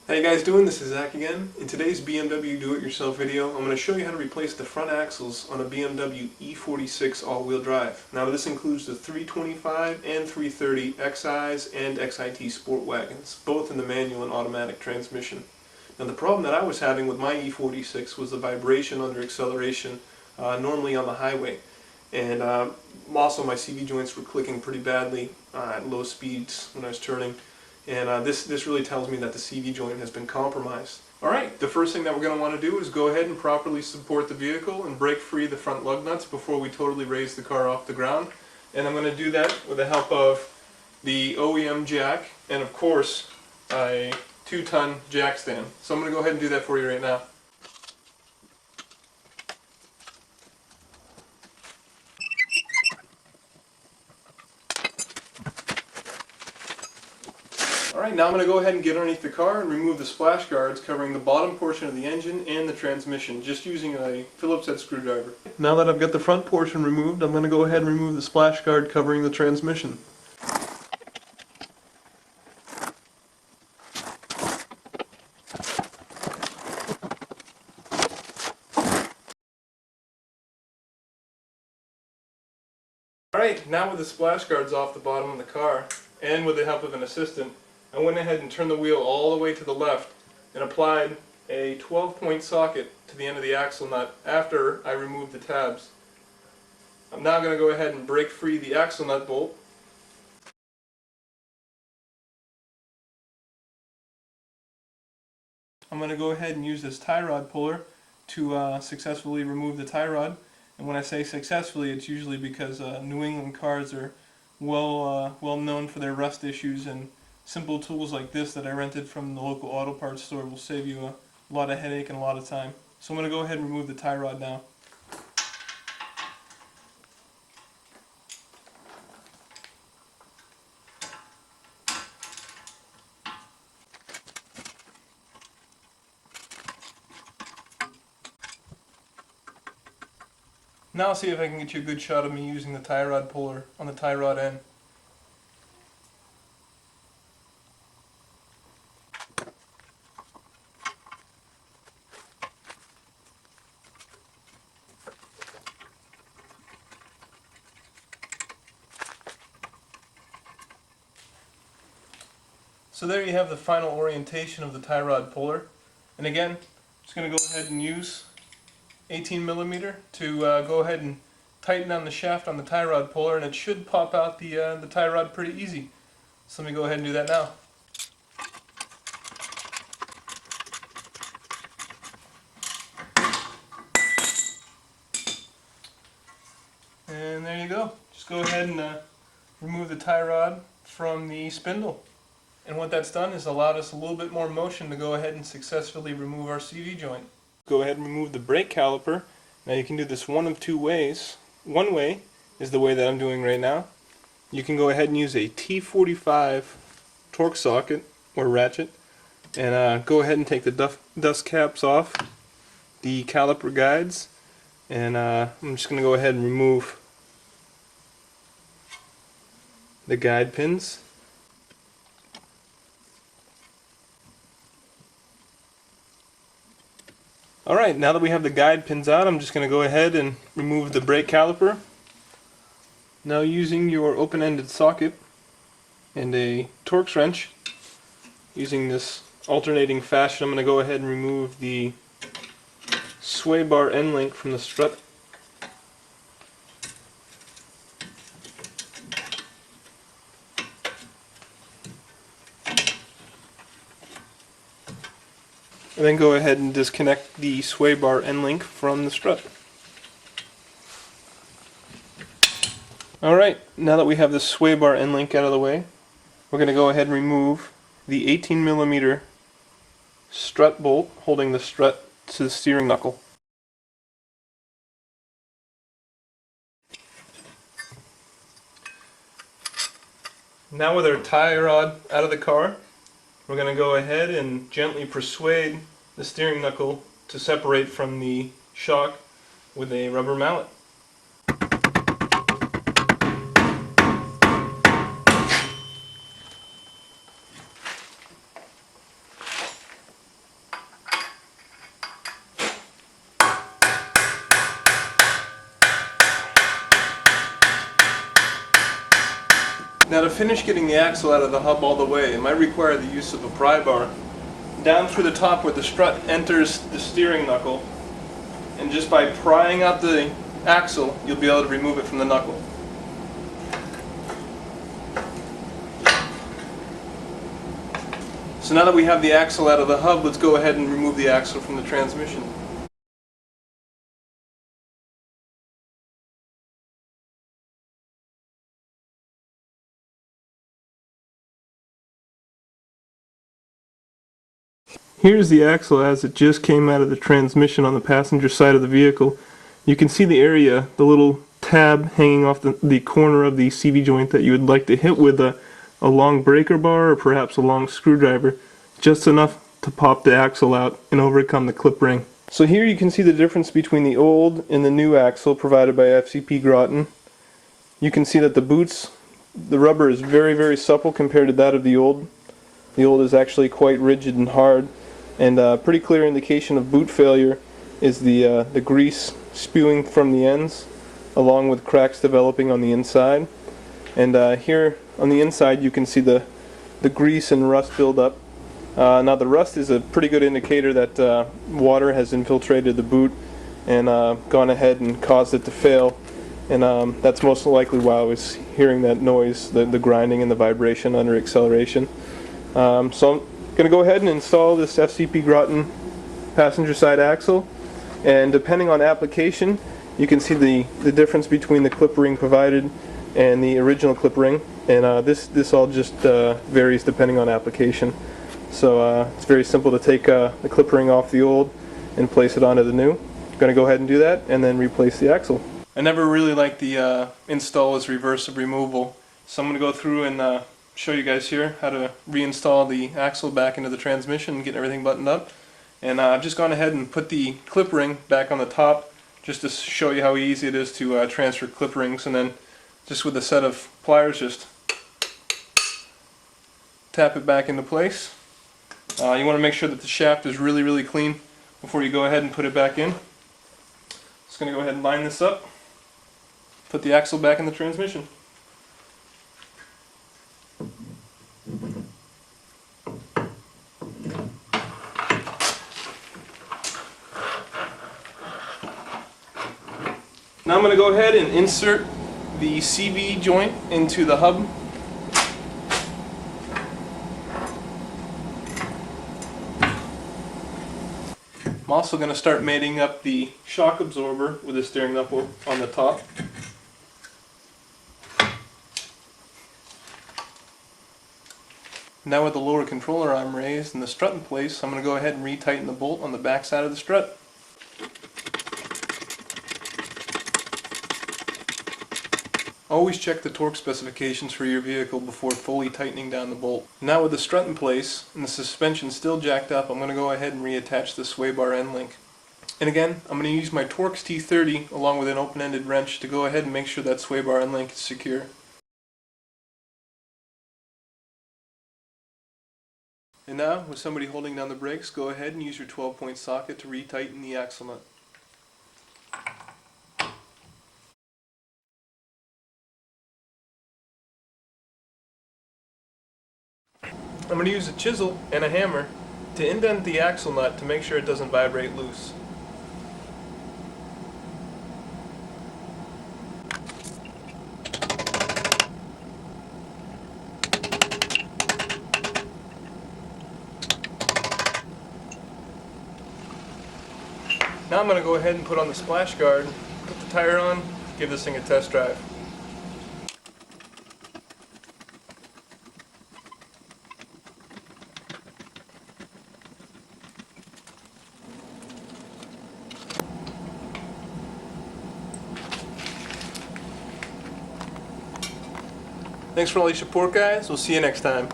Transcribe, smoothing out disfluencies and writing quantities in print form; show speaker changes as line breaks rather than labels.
How you guys doing? This is Zach again. In today's BMW do-it-yourself video, I'm going to show you how to replace the front axles on a BMW E46 all-wheel drive. Now this includes the 325 and 330 XIs and XIT sport wagons, both in the manual and automatic transmission. Now the problem that I was having with my E46 was the vibration under acceleration, normally on the highway. And also my CV joints were clicking pretty badly at low speeds when I was turning. And this really tells me that the CV joint has been compromised. Alright, the first thing that we're going to want to do is go ahead and properly support the vehicle and break free the front lug nuts before we totally raise the car off the ground. And I'm going to do that with the help of the OEM jack and of course a 2-ton jack stand. So I'm going to go ahead and do that for you right now. Alright, now I'm going to go ahead and get underneath the car and remove the splash guards covering the bottom portion of the engine and the transmission, just using a Phillips head screwdriver. Now that I've got the front portion removed, I'm going to go ahead and remove the splash guard covering the transmission. Alright, now with the splash guards off the bottom of the car, and with the help of an assistant, I went ahead and turned the wheel all the way to the left and applied a 12-point socket to the end of the axle nut after I removed the tabs. I'm now going to go ahead and break free the axle nut bolt. I'm going to go ahead and use this tie rod puller to successfully remove the tie rod. And when I say successfully, it's usually because New England cars are well known for their rust issues, and simple tools like this that I rented from the local auto parts store will save you a lot of headache and a lot of time. So I'm going to go ahead and remove the tie rod now. Now I'll see if I can get you a good shot of me using the tie rod puller on the tie rod end. So there you have the final orientation of the tie rod puller. And again, I'm just going to go ahead and use 18mm to go ahead and tighten down the shaft on the tie rod puller, and it should pop out the tie rod pretty easy. So let me go ahead and do that now. And there you go. Just go ahead and remove the tie rod from the spindle. And what that's done is allowed us a little bit more motion to go ahead and successfully remove our CV joint. Go ahead and remove the brake caliper. Now you can do this one of two ways. One way is the way that I'm doing right now. You can go ahead and use a T45 torque socket or ratchet and go ahead and take the dust caps off the caliper guides, and I'm just going to go ahead and remove the guide pins. Alright, now that we have the guide pins out, I'm just going to go ahead and remove the brake caliper. Now using your open-ended socket and a Torx wrench, using this alternating fashion, I'm going to go ahead and remove the sway bar end link from the strut. And then go ahead and disconnect the sway bar end link from the strut. Alright, now that we have the sway bar end link out of the way, we're going to go ahead and remove the 18mm strut bolt holding the strut to the steering knuckle. Now with our tie rod out of the car, we're going to go ahead and gently persuade the steering knuckle to separate from the shock with a rubber mallet. Now to finish getting the axle out of the hub all the way, it might require the use of a pry bar down through the top where the strut enters the steering knuckle, and just by prying out the axle you'll be able to remove it from the knuckle. So now that we have the axle out of the hub, let's go ahead and remove the axle from the transmission. Here's the axle as it just came out of the transmission on the passenger side of the vehicle. You can see the area, the little tab hanging off the corner of the CV joint that you would like to hit with a long breaker bar or perhaps a long screwdriver, just enough to pop the axle out and overcome the clip ring. So here you can see the difference between the old and the new axle provided by FCP Groton. You can see that the boots, the rubber is very, very supple compared to that of the old. The old is actually quite rigid and hard, and a pretty clear indication of boot failure is the grease spewing from the ends along with cracks developing on the inside. And here on the inside you can see the grease and rust buildup. Now the rust is a pretty good indicator that water has infiltrated the boot and gone ahead and caused it to fail, and that's most likely why I was hearing that noise, the grinding and the vibration under acceleration. So I'm going to go ahead and install this FCP Groton passenger side axle, and depending on application you can see the difference between the clip ring provided and the original clip ring, and this all just varies depending on application. So it's very simple to take the clip ring off the old and place it onto the new. I'm going to go ahead and do that and then replace the axle. I never really liked the install as reverse of removal, so I'm going to go through and show you guys here how to reinstall the axle back into the transmission and get everything buttoned up. And I've just gone ahead and put the clip ring back on the top just to show you how easy it is to transfer clip rings, and then just with a set of pliers just tap it back into place. You want to make sure that the shaft is really, really clean before you go ahead and put it back in. Just going to go ahead and line this up, put the axle back in the transmission. Now I'm going to go ahead and insert the CV joint into the hub. I'm also going to start mating up the shock absorber with the steering knuckle on the top. Now with the lower controller arm raised and the strut in place, I'm going to go ahead and retighten the bolt on the back side of the strut. Always check the torque specifications for your vehicle before fully tightening down the bolt. Now with the strut in place and the suspension still jacked up, I'm going to go ahead and reattach the sway bar end link. And again, I'm going to use my Torx T30 along with an open-ended wrench to go ahead and make sure that sway bar end link is secure. And now, with somebody holding down the brakes, go ahead and use your 12-point socket to retighten the axle nut. I'm going to use a chisel and a hammer to indent the axle nut to make sure it doesn't vibrate loose. Now I'm going to go ahead and put on the splash guard, put the tire on, give this thing a test drive. Thanks for all your support, guys. We'll see you next time.